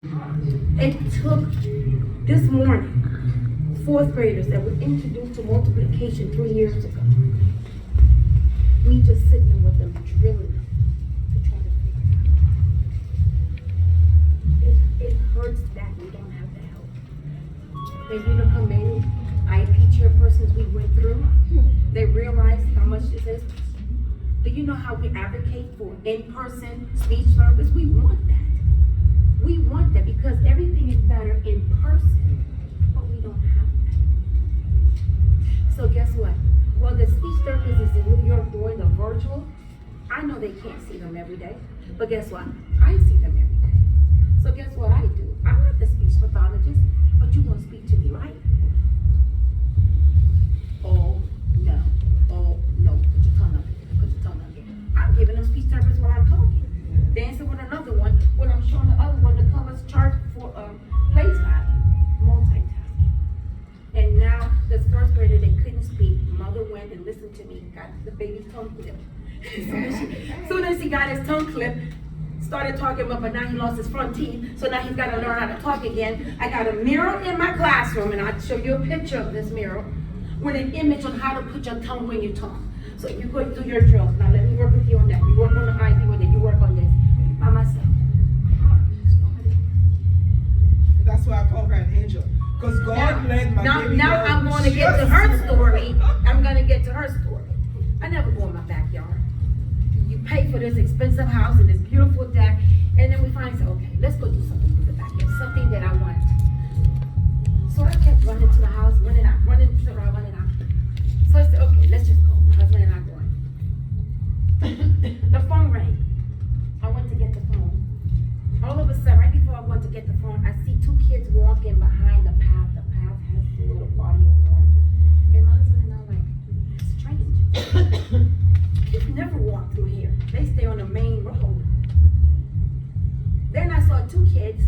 It took this morning, fourth graders that were introduced to multiplication 3 years ago, me just sitting there with them, drilling them to try to figure it out. It hurts that we don't have the help. And you know how many IEP chairpersons we went through? They realized how much this is. Do you know how we advocate for in-person speech therapy? We want that. We want that because everything is better in person, but we don't have that. So guess what? Well, the speech therapist is in New York doing the virtual. I know they can't see them every day, but guess what? I see them every day. So guess what I do? I'm not the speech pathologist, but you're gonna speak to me, right? Oh no, oh no, put your tongue up here, put your tongue up here. I'm giving them speech therapists while I'm talking. Dancing with another one when I'm showing the other one the colors chart for place value. Multitasking. And now this first grader that couldn't speak, mother went and listened to me, got the baby's tongue clipped. Soon as he got his tongue clipped, started talking about, but now he lost his front teeth, so now he's got to learn how to talk again. I got a mirror in my classroom, and I'll show you a picture of this mirror with an image on how to put your tongue when you talk. So you go do your drills. Now let me work with you on that. You work on the IP with it, you work on this by myself. That's why I call her an angel. Because God led my baby now I'm going to get to her story. I'm going to get to her story. I never go in my backyard. You pay for this expensive house and this beautiful deck, and then we find, okay, let's go do something with the backyard, something that I want. So I kept running to the house, running out, running to the house, running out. So I said, okay, let's just go. My husband and I going. The phone rang. I went to get the phone. All of a sudden, right before I went to get the phone, I see two kids walking behind the path. The path has a little body of water. And my husband and I were like, it's strange. Kids never walk through here. They stay on the main road. Then I saw two kids,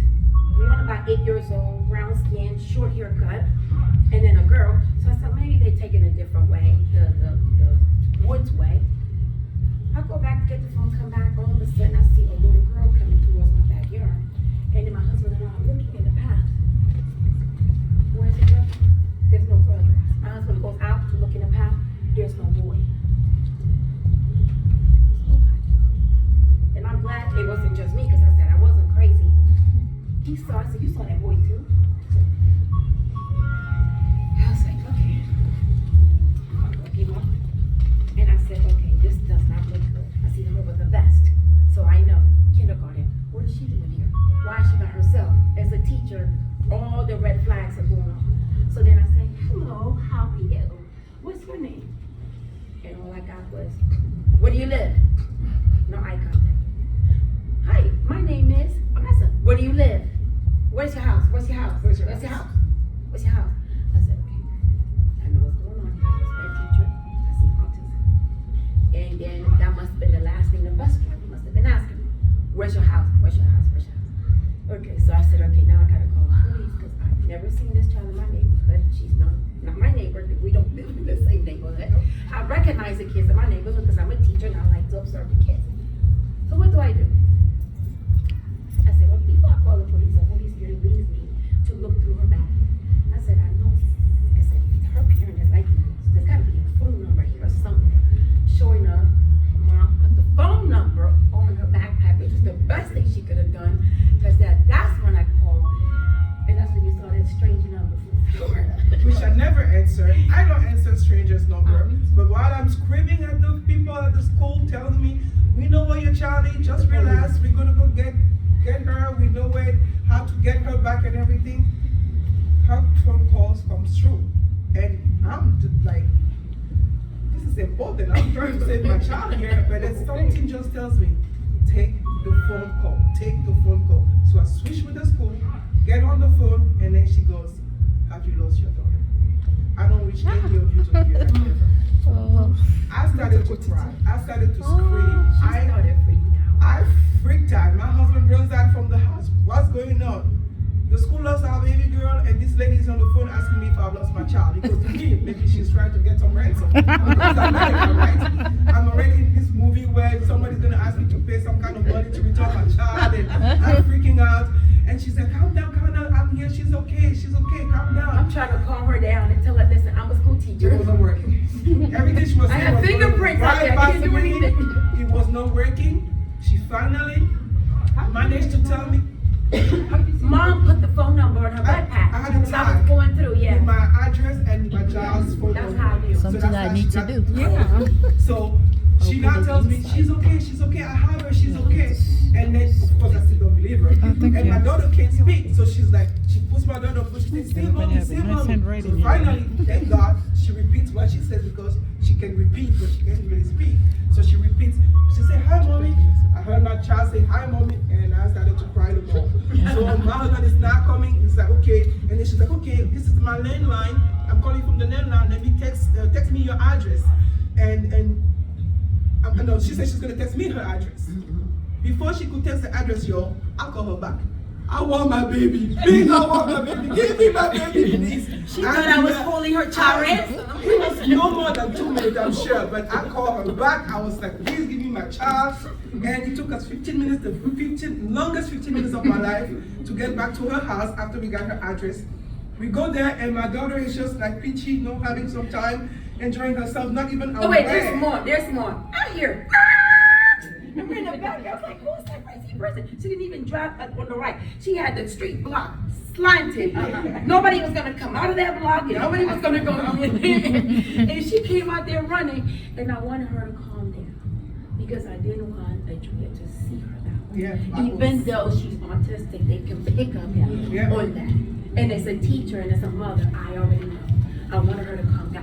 one about 8 years old, brown skin, short haircut, and then a girl. So I thought maybe they take it a different way, the woods way. I go back to get the phone, come back, all of a sudden I see a little girl coming towards my backyard. And then my husband and I are looking in the path. Where's the brother? There's no brother. My husband goes out to look in the path, there's no boy. And I'm glad it wasn't just me, because I said I wasn't crazy. He saw, I said, you saw that boy too? I was like, okay. And I said, okay, this does not look good. I see her with a vest. So I know, kindergarten, what is she doing here? Why is she by herself? As a teacher, all the red flags are going on. So then I say, hello, how are you? What's your name? And all I got was, where do you live? No eye contact. Hi, my name is Vanessa. Where do you live? Where's your house? Where's your house? Where's your house? Where's your house? I said, okay, I know what's going on. I was a teacher. I see autism. And then that must have been the last thing the bus driver must have been asking me. Where's your house? Where's your house? Where's your house? Okay, so I said, okay, now I gotta call the police because I've never seen this child in my neighborhood. She's not my neighbor. We don't live in the same neighborhood. I recognize the kids in my neighborhood because I'm a teacher and I like to observe the kids. So what do? I said, well, before I call the police, the Holy Spirit leads me to look through her bag. I said, I know. I said, her parent is like, there's got to be a phone number here somewhere. Sure enough, Mom put the phone number on her backpack, which is the best thing she could have done, because that's when I called, and that's when you saw that strange number from Florida. Which I never answer. I don't answer strangers' number. But while I'm screaming at the people at the school telling me, we know where your child is, just relax, we're gonna go get her, we know how to get her back and everything. Her phone calls comes through. And I'm just like, this is important. I'm trying to save my child here, but it's something just tells me, take the phone call, take the phone call. So I switch with the school, get on the phone, and then she goes, have you lost your daughter? I don't wish any of you to hear that ever. I started to cry. I started to scream. I freaked out. My husband runs out from the house. What's going on? The school lost our baby girl, and this lady is on the phone asking me if I've lost my child. Because to me, maybe she's trying to get some ransom. Because I'm American, right? I'm already in this movie where somebody's going to ask me to pay some kind of money to return my child, and I'm freaking out. And she said, calm down, I'm here, she's okay, calm down. I'm trying to calm her down and tell her, listen, I'm a school teacher. It wasn't working. Everything she was I saying had was fingerprints out there. I didn't do anything. It was not working. She finally managed to tell me. Mom put the phone number on her backpack. I had a I was tag going through, yeah. with my address and my child's phone That's number. how I knew. So Something that's I how need she to got- do. Yeah. So she now tells me she's okay, I have her, she's okay. And then of course I still don't believe her. And my daughter can't speak, so she's like, she puts my daughter up, she says, say mommy. So finally, thank God, she repeats what she says because she can repeat, but she can't really speak. So she repeats, she said, hi mommy. I heard my child say, hi mommy, and I started to cry the more. So my husband is not coming, he's like, okay. And then she's like, okay, this is my landline. I'm calling from the landline, let me text me your address. No, she said she's gonna text me her address. Before she could text the address, y'all, I call her back. I want my baby. Please, I want my baby. Give me my baby, please. She thought I was holding her child ransom. It was no more than 2 minutes, I'm sure. But I called her back. I was like, please give me my child. And it took us 15 minutes, the longest 15 minutes of my life to get back to her house after we got her address. We go there and my daughter is just like peachy, having some time, enjoying herself, not even aware. Oh wait, there's more. Out here. Remember in the back, I was like, who's that crazy person? She didn't even drive on the right. She had the street block slanted. Nobody was gonna come out of that block, and nobody was gonna go in. And she came out there running, and I wanted her to calm down because I didn't want Adria to see her that way. Yeah, Even though she's autistic, they can pick up on that. And as a teacher and as a mother, I already know. I wanted her to calm down.